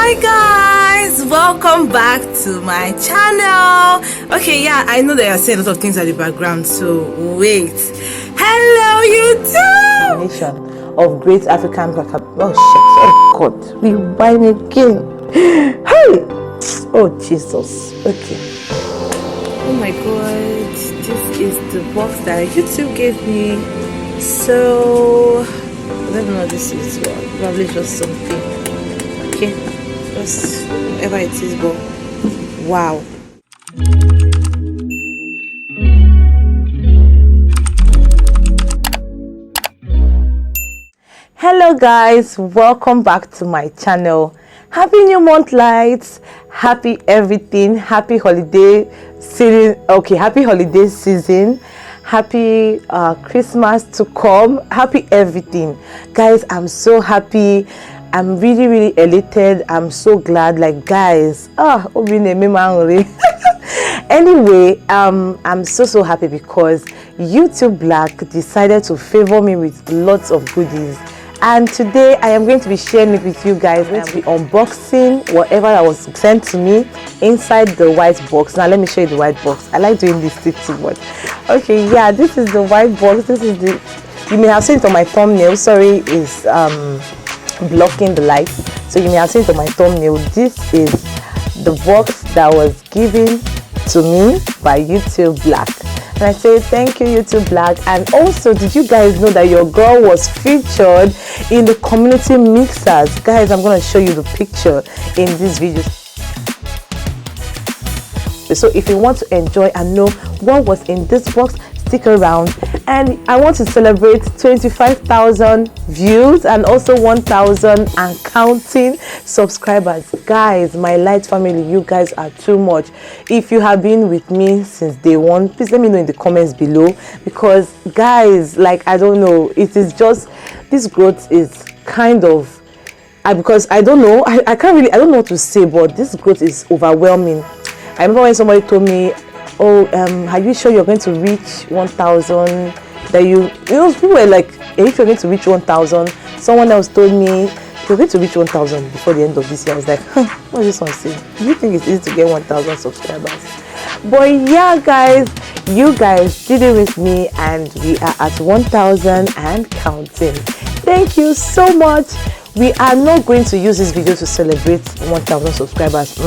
Hi guys, welcome back to my channel. Okay, yeah, I know they are saying a lot of things at the background, so wait. Hello YouTube! Nation of great African oh God, we wine again. Hey, oh Jesus. Okay. Oh my God, this is the box that YouTube gave me. So I don't know what this is. Well, probably just something. Okay, just whatever it is, but wow. Hello guys, welcome back to my channel. Happy new month lights, happy everything, happy holiday season. Okay, happy holiday season, happy Christmas to come, happy everything. Guys, I'm happy. I'm really elated. I'm so glad. Like guys, anyway, I'm so happy because YouTube Black decided to favor me with lots of goodies, and today I am going to be sharing it with you guys. I'm going to be unboxing whatever that was sent to me inside the white box. Now let me show you the white box. I like doing this too much. Okay, yeah, this is the white box. This is the, you may have seen it on my thumbnail. Sorry, is blocking the light, so you may have seen it on my thumbnail. This is the box that was given to me by YouTube Black, and I say thank you YouTube Black. And also, did you guys know that your girl was featured in the community mixers? Guys, I'm going to show you the picture in this video. So if you want to enjoy and know what was in this box, stick around. And I want to celebrate 25,000 views and also 1,000 and counting subscribers. Guys, my light family, you guys are too much. If you have been with me since day one, please let me know in the comments below, because guys, like, I don't know, it is just, this growth is kind of because I don't know, I don't know what to say, but this growth is overwhelming. I remember when somebody told me, oh, are you sure you're going to reach 1,000? That you know, people were like, if you're going to reach 1,000, someone else told me you're going to reach 1,000 before the end of this year. I was like, what is this one saying? Do you think it's easy to get 1,000 subscribers? But yeah, guys, you guys did it with me, and we are at 1,000 and counting. Thank you so much. We are not going to use this video to celebrate 1,000 subscribers.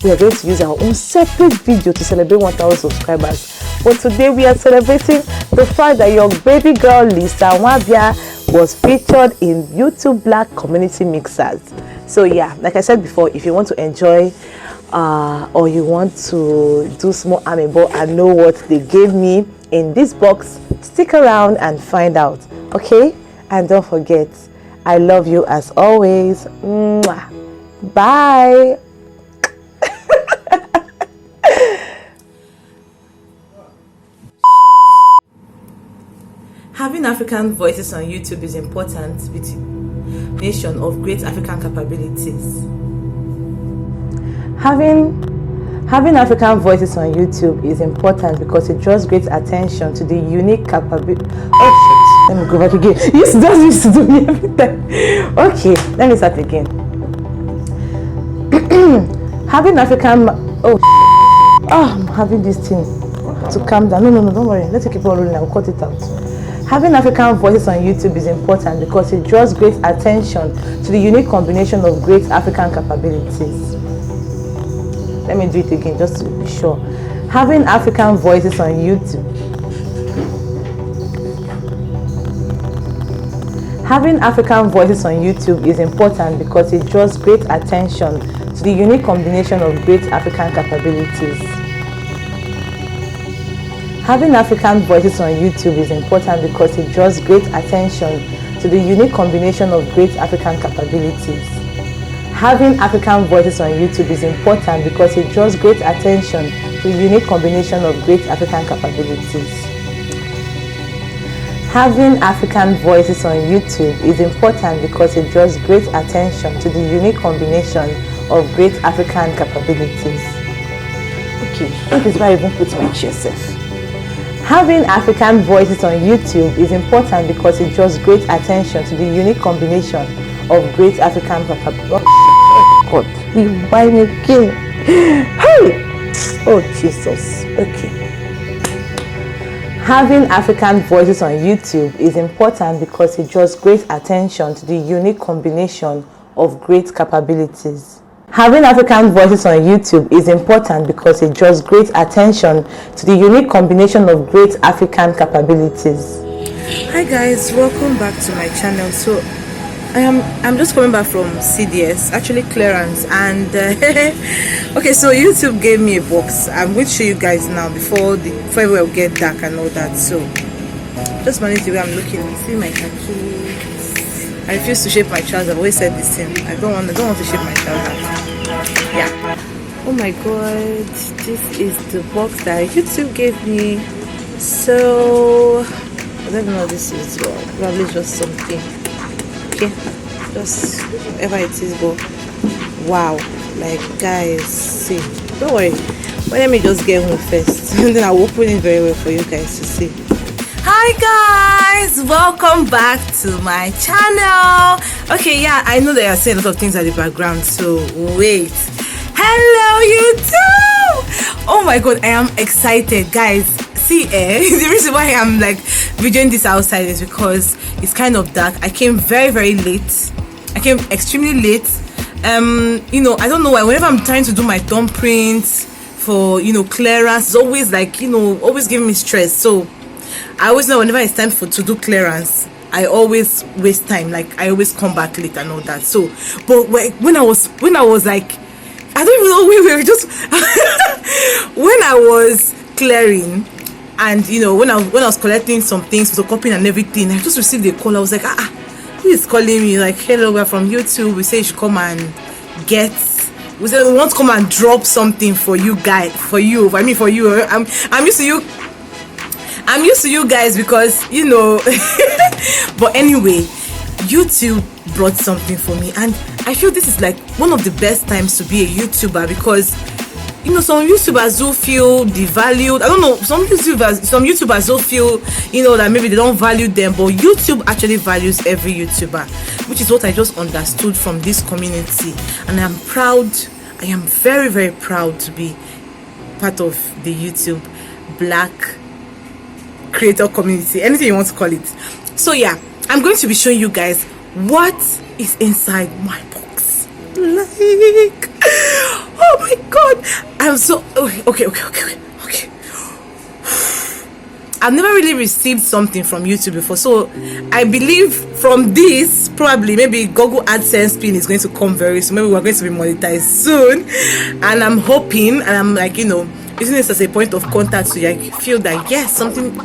We are going to use our own separate video to celebrate 1,000 subscribers. But today we are celebrating the fact that your baby girl Lisa Nwabia was featured in YouTube Black community mixers. So yeah, like I said before, if you want to enjoy or you want to do small amebo and know what they gave me in this box, stick around and find out. Okay? And don't forget, I love you as always. Mwah. Bye. Having African voices on YouTube is important with a nation of great African capabilities. Having African voices on YouTube is important because it draws great attention to the unique capability. Oh shit! Let me go back again. This used to do me every time. Okay, let me start again. Having African I'm having this thing to calm down. No, don't worry. Let's keep on rolling. I'll cut it out. Having African voices on YouTube is important because it draws great attention to the unique combination of great African capabilities. Let me do it again just to be sure. Having African voices on YouTube. Having African voices on YouTube is important because it draws great attention to the unique combination of great African capabilities. Having African voices on YouTube is important because it draws great attention to the unique combination of great African capabilities. Having African voices on YouTube is important because it draws great attention to the unique combination of great African capabilities. Having African voices on YouTube is important because it draws great attention to the unique combination of great African capabilities. Okay, that is why I even put my chair safe. Having African voices on YouTube is important because it draws great attention to the unique combination of great African capabilities. God, the wine again. Hey! Oh, Jesus. Okay. Having African voices on YouTube is important because it draws great attention to the unique combination of great capabilities. Having African voices on YouTube is important because it draws great attention to the unique combination of great African capabilities. Hi guys, welcome back to my channel. So I'm just coming back from CDS, actually clearance, and okay, so YouTube gave me a box. I'm going to show you guys now before it will get dark and all that. So just manage the way I'm looking. See my khaki. I refuse to shape my trousers. I've always said this thing. I don't want to shape my trousers. Yeah. Oh my god, this is the box that YouTube gave me. So I don't know what this is. Well, probably just something. Okay, just whatever it is, but wow, like guys, see, don't worry, but let me just get home first and then I'll open it very well for you guys to see. Hi guys, welcome back to my channel. Okay, yeah, I know that you're saying a lot of things at the background, so wait. Hello YouTube. Oh my god, I am excited, guys. See, the reason why I'm like videoing this outside is because it's kind of dark. I came very late. I came extremely late. You know, I don't know why. Whenever I'm trying to do my thumbprints for, you know, clearance, it's always like, you know, always giving me stress. So I always know whenever it's time to do clearance, I always waste time. Like I always come back late and all that. So, but when I was like, I don't even know where we were just when I was clearing. And you know, when I was collecting some things, photocopying and everything, I just received a call. I was like, who is calling me? Like, hello, we're from YouTube. We say you should come and get. We said we want to come and drop something for you guys. For you. I'm used to you. I'm used to you guys because you know. But anyway, YouTube brought something for me, and I feel this is like one of the best times to be a YouTuber because, you know, some YouTubers do feel devalued. I don't know, some YouTubers do feel, you know, that maybe they don't value them, but YouTube actually values every YouTuber, which is what I just understood from this community. And I'm proud, I am very proud to be part of the YouTube Black creator community, anything you want to call it. So yeah, I'm going to be showing you guys what is inside my box. Like, oh my god, I'm so okay. I've never really received something from YouTube before, so I believe from this probably maybe Google AdSense pin is going to come very soon. Maybe we're going to be monetized soon, and I'm hoping, and I'm like, you know, using this as a point of contact, so I feel that yes, something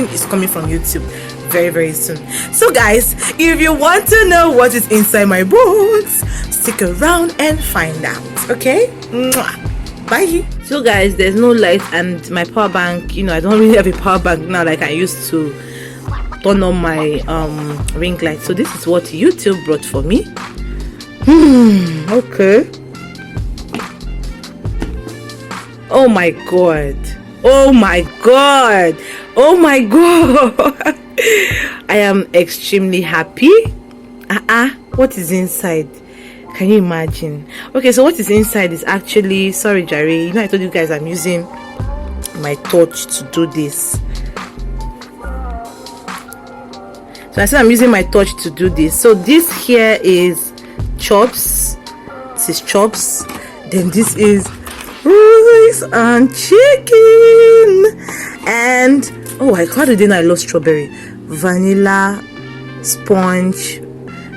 is coming from YouTube very soon. So guys, if you want to know what is inside my box, stick around and find out. Okay, bye. So guys, there's no light and my power bank, you know, I don't really have a power bank now like I used to turn on my ring light. So this is what YouTube brought for me. Okay. Oh my god, oh my god, oh my god. I am extremely happy. What is inside? Can you imagine? Okay, so what is inside is actually, sorry Jerry, you know I told you guys I'm using my torch to do this. So I said I'm using my torch to do this. So this here is chops. This is chops. Then this is rice and chicken. And oh, how did I love strawberry? Vanilla sponge,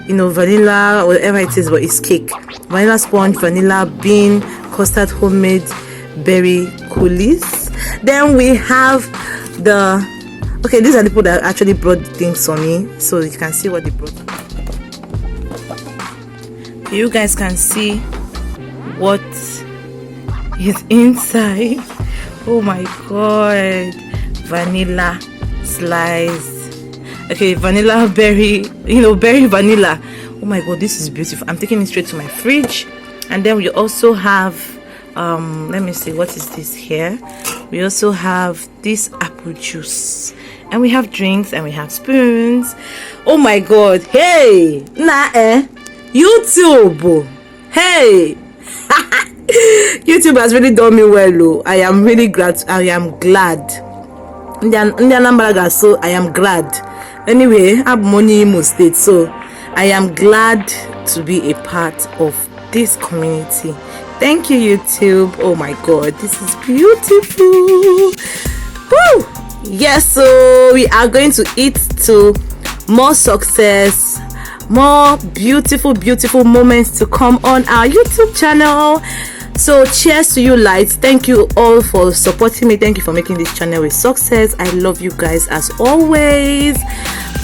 you know, vanilla, whatever it is, but it's cake. Vanilla sponge, vanilla bean, custard, homemade berry coulis. Then we have the, okay, these are the people that actually brought things for me, so you can see what they brought. You guys can see what is inside. Oh my god, vanilla slice. Okay, vanilla berry, you know, berry vanilla. Oh my god, this is beautiful. I'm taking it straight to my fridge. And then we also have let me see, what is this here? We also have this apple juice, and we have drinks, and we have spoons. Oh my god, hey, YouTube, hey. Hey, YouTube has really done me well. Oh, I am really glad. I am glad. So I am glad. Anyway, I'm money Imo State, so I am glad to be a part of this community. Thank you, YouTube. Oh my God, this is beautiful. Woo! Yes, so we are going to eat to more success, more beautiful moments to come on our YouTube channel. So cheers to you, lights. Thank you all for supporting me. Thank you for making this channel a success. I love you guys as always.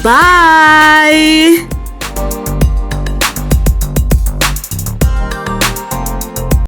Bye.